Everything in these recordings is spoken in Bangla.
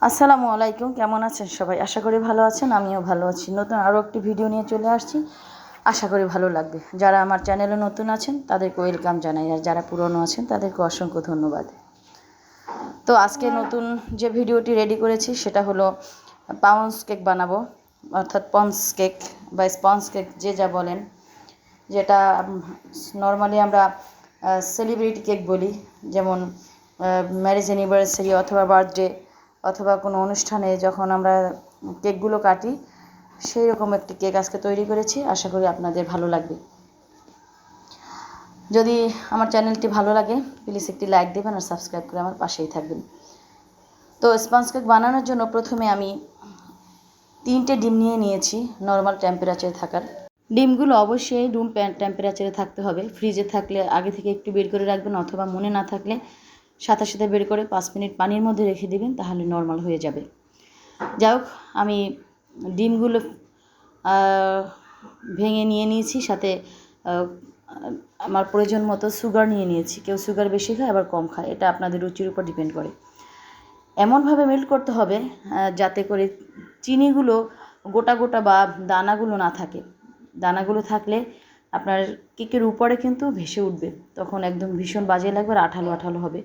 আসসালামু আলাইকুম, কেমন আছেন সবাই? আশা করি ভালো আছেন, আমিও ভালো আছি। নতুন আরও একটি ভিডিও নিয়ে চলে আসছি, আশা করি ভালো লাগবে। যারা আমার চ্যানেলে নতুন আছেন তাদেরকে ওয়েলকাম জানাই, আর যারা পুরনো আছেন তাদেরকে অসংখ্য ধন্যবাদ। তো আজকে নতুন যে ভিডিওটি রেডি করেছি সেটা হলো পাউন্স কেক বানাবো, অর্থাৎ পন্স কেক বা স্পঞ্জ কেক, যে যা বলেন, যেটা নর্মালি আমরা সেলিব্রিটি কেক বলি। যেমন ম্যারেজ অ্যানিভার্সারি অথবা বার্থডে অথবা কোনো অনুষ্ঠানে যখন আমরা কেকগুলো কাটি, সেই রকম একটি কেক আজকে তৈরি করেছি। আশা করি আপনাদের ভালো লাগবে। যদি আমার চ্যানেলটি ভালো লাগে প্লিজ একটি লাইক দেবেন আর সাবস্ক্রাইব করে আমার পাশেই থাকবেন। তো স্পঞ্জ কেক বানানোর জন্য প্রথমে আমি 3টে ডিম নিয়ে নিয়েছি নর্মাল টেম্পারেচারে থাকার। ডিমগুলো অবশ্যই রুম টেম্পারেচারে থাকতে হবে। ফ্রিজে থাকলে আগে থেকে একটু বের করে রাখবেন, অথবা মনে না থাকলে সাথে সাথে বের করে 5 মিনিট পানির মধ্যে রেখে দিবেন, তাহলে নর্মাল হয়ে যাবে। যাই হোক, আমি ডিমগুলো ভেঙে নিয়ে নিয়েছি, সাথে আমার প্রয়োজন মতো সুগার নিয়ে নিয়েছি। কেউ সুগার বেশি খায় আবার কম খায়, এটা আপনাদের রুচির উপর ডিপেন্ড করে। এমনভাবে মেল্ট করতে হবে যাতে করে চিনিগুলো গোটা গোটা বা দানাগুলো না থাকে। দানাগুলো থাকলে আপনার কেকের উপরে কিন্তু ভেসে উঠবে, তখন একদম ভীষণ বাজে লাগবে আর আঠালো আঠালো হবে।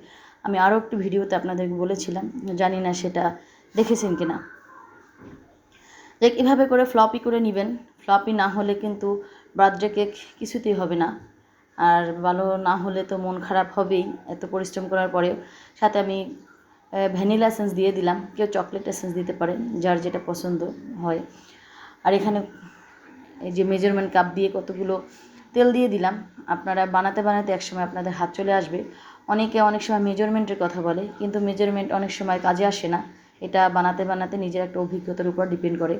আমি আরও একটি ভিডিওতে আপনাদেরকে বলেছিলাম, জানি না সেটা দেখেছেন কি না। এভাবে করে ফ্লপি করে নেবেন। ফ্লপি না হলে কিন্তু বার্থডে কেক কিছুতেই হবে না, আর ভালো না হলে তো মন খারাপ হবেই এত পরিশ্রম করার পরেও। সাথে আমি ভ্যানিলা এসেন্স দিয়ে দিলাম, কেউ চকলেট এসেন্স দিতে পারেন, যার যেটা পছন্দ হয়। আর এখানে এই যে মেজারমেন্ট কাপ দিয়ে কতগুলো তেল দিয়ে দিলাম। আপনারা বানাতে বানাতে একসময় আপনাদের হাত চলে আসবে। অনেকে অনেক সময় মেজারমেন্টের কথা বলে, কিন্তু মেজারমেন্ট অনেক সময় কাজে আসে না। এটা বানাতে বানাতে নিজের একটা অভিজ্ঞতার উপর ডিপেন্ড করে।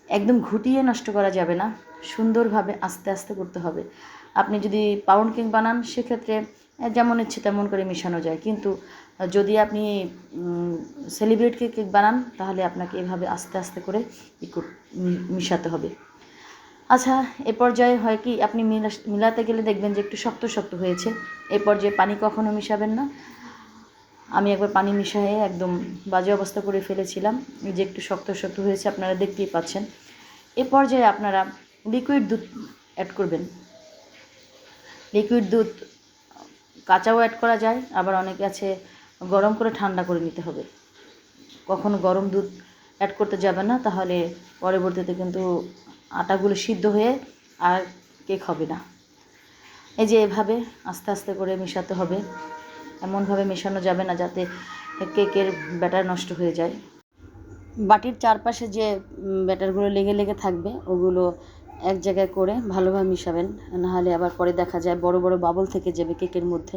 একদম ঘুটিয়ে নষ্ট করা যাবে না, সুন্দরভাবে আস্তে আস্তে করতে হবে। আপনি যদি পাউন্ড কেক বানান সেক্ষেত্রে যেমন ইচ্ছে তেমন করে মেশানো যায়, কিন্তু যদি আপনি সেলিব্রেট কেক বানান তাহলে আপনাকে এভাবে আস্তে আস্তে করে মিশাতে হবে। আচ্ছা, এ পর্যায়ে হয় কি, আপনি মিলাতে গেলে দেখবেন যে একটু শক্ত শক্ত হয়েছে। এ পর্যায়ে পানি কখনো মিশাবেন না। আমি একবার পানি মিশিয়ে একদম বাজে অবস্থা করে ফেলেছিলাম, যে একটু শক্ত শক্ত হয়েছে, আপনারা দেখতেই পাচ্ছেন। এ পর্যায়ে আপনারা লিকুইড দুধ অ্যাড করবেন। লিকুইড দুধ কাঁচাও অ্যাড করা যায়, আবার অনেকে আছে গরম করে ঠান্ডা করে নিতে হবে। কখনো গরম দুধ অ্যাড করতে যাবে না, তাহলে পরবর্তীতে কিন্তু আটাগুলো সিদ্ধ হয়ে আর কেক হবে না। এই যে এভাবে আস্তে আস্তে করে মেশাতে হবে। এমনভাবে মেশানো যাবে না যাতে কেকের ব্যাটার নষ্ট হয়ে যায়। বাটির চারপাশে যে ব্যাটারগুলো লেগে লেগে থাকবে ওগুলো এক জায়গায় করে ভালোভাবে মিশাবেন, নাহলে আবার পরে দেখা যায় বড় বড় বাবল থেকে যাবে কেকের মধ্যে,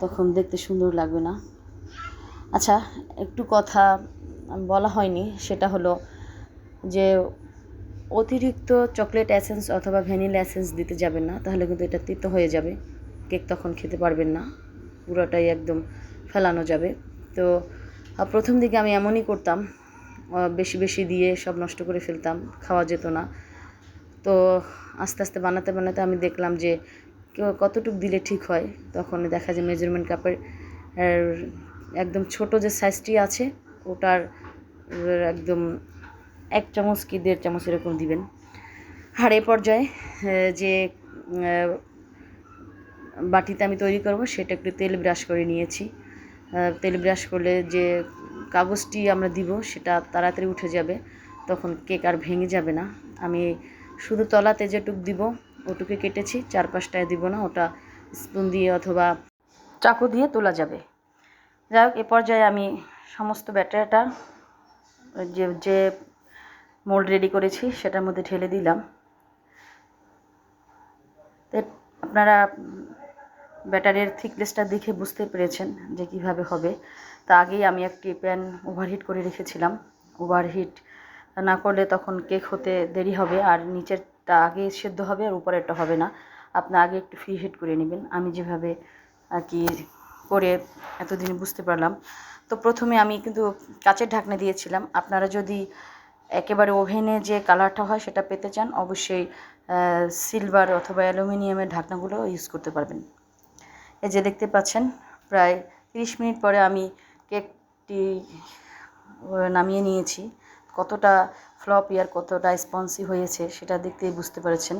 তখন দেখতে সুন্দর লাগবে না। আচ্ছা, একটু কথা বলা হয়নি, সেটা হলো যে অতিরিক্ত চকলেট এসেন্স অথবা ভ্যানিলা এসেন্স দিতে যাবেন না, তাহলে কিন্তু এটা তিতো হয়ে যাবে, কেক তখন খেতে পারবেন না, পুরোটাই একদম ফেলানো যাবে। তো প্রথম দিকে আমি এমনই করতাম, বেশি বেশি দিয়ে সব নষ্ট করে ফেলতাম, খাওয়া যেত না। তো আস্তে আস্তে বানাতে বানাতে আমি দেখলাম যে কতটুকু দিলে ঠিক হয়। তখন দেখা যায় মেজারমেন্ট কাপের একদম ছোট যে সাইজটি আছে ওটার একদম 1 চামচ কি 1.5 চামচ এরকম দিবেন। আর এই পর্যায়ে যে বাটিতে আমি তৈরি করব সেটা একটু তেল ব্রাশ করে নিয়েছি। তেল ব্রাশ করলে যে কাগজটি আমরা দিব সেটা তাড়াতাড়ি উঠে যাবে, তখন কেক আর ভেঙে যাবে না। আমি শুধু তলাতে যেটুক দিব ওটুকে কেটেছি, চারপাশটায় দিব না, ওটা স্পুন দিয়ে অথবা চাকু দিয়ে তোলা যাবে। যাই হোক, এ পর্যায়ে আমি সমস্ত ব্যাটারটা যে মোল্ড রেডি করেছি সেটার মধ্যে ঢেলে দিলাম। তো আপনারা ব্যাটারের থিকনেসটা দেখে বুঝতে পেরেছেন যে কিভাবে হবে। তা আগেই আমি একটি প্যান ওভারহিট করে রেখেছিলাম। ওভারহিট না করলে তখন কেক হতে দেরি হবে, আর নিচেরটা আগে সেদ্ধ হবে আর উপরেরটা হবে না। আপনি আগে একটু ফ্রি হিট করে নেবেন। আমি যেভাবে আর কি করে এতদিন বুঝতে পারলাম। তো প্রথমে আমি কিন্তু কাচের ঢাকনা দিয়েছিলাম। আপনারা যদি একেবারে ওভেনে যে কালারটা হয় সেটা পেতে চান, অবশ্যই সিলভার অথবা অ্যালুমিনিয়ামের ঢাকনাগুলো ইউজ করতে পারবেন। এই যে দেখতে পাচ্ছেন, প্রায় 30 মিনিট পরে আমি কেকটি নামিয়ে নিয়েছি। কতটা ফ্লপি আর কতটা স্পঞ্জি হয়েছে সেটা দেখতেই বুঝতে পেরেছেন।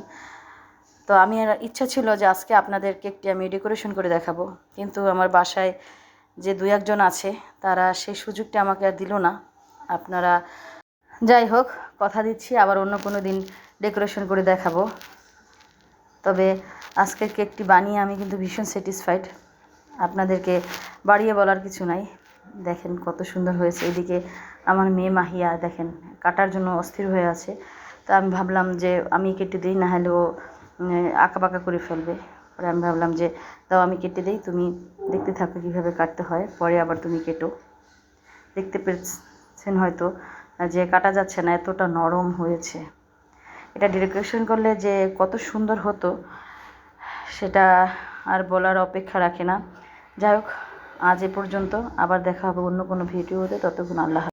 তো আমি ইচ্ছা ছিল যে আজকে আপনাদের কেকটি আমি ডেকোরেশন করে দেখাবো, কিন্তু আমার বাসায় যে 2-1 জন আছে তারা সেই সুযোগটা আমাকে আর দিল না। আপনারা যাই হোক, কথা দিচ্ছি আবার অন্য কোনো দিন ডেকোরেশন করে দেখাবো। তবে আজকের কেকটি বানিয়ে আমি কিন্তু ভীষণ স্যাটিসফাইড। আপনাদেরকে বাড়িয়ে বলার কিছু নাই। দেখেন কত সুন্দর হয়েছে। এদিকে আমার মেয়ে মাহিয়া দেখেন কাটার জন্য অস্থির হয়ে আছে। তো আমি ভাবলাম যে আমি কেটে দিই, না হলে ও আঁকাবাঁকা করে ফেলবে। পরে আমি ভাবলাম যে দাও আমি কেটে দিই, তুমি দেখতে থাকো কীভাবে কাটতে হয়, পরে আবার তুমি কেটো। দেখতে পেয়েছেন হয়তো যে কাটা যাচ্ছে না, এতটা নরম হয়েছে। এটা ডেকোরেশন করলে যে কত সুন্দর হতো সেটা আর বলার অপেক্ষা রাখে না। যাই হোক, আজ এ পর্যন্ত। আবার দেখা হবে অন্য কোনো ভিডিওতে। ততক্ষণ আল্লাহ।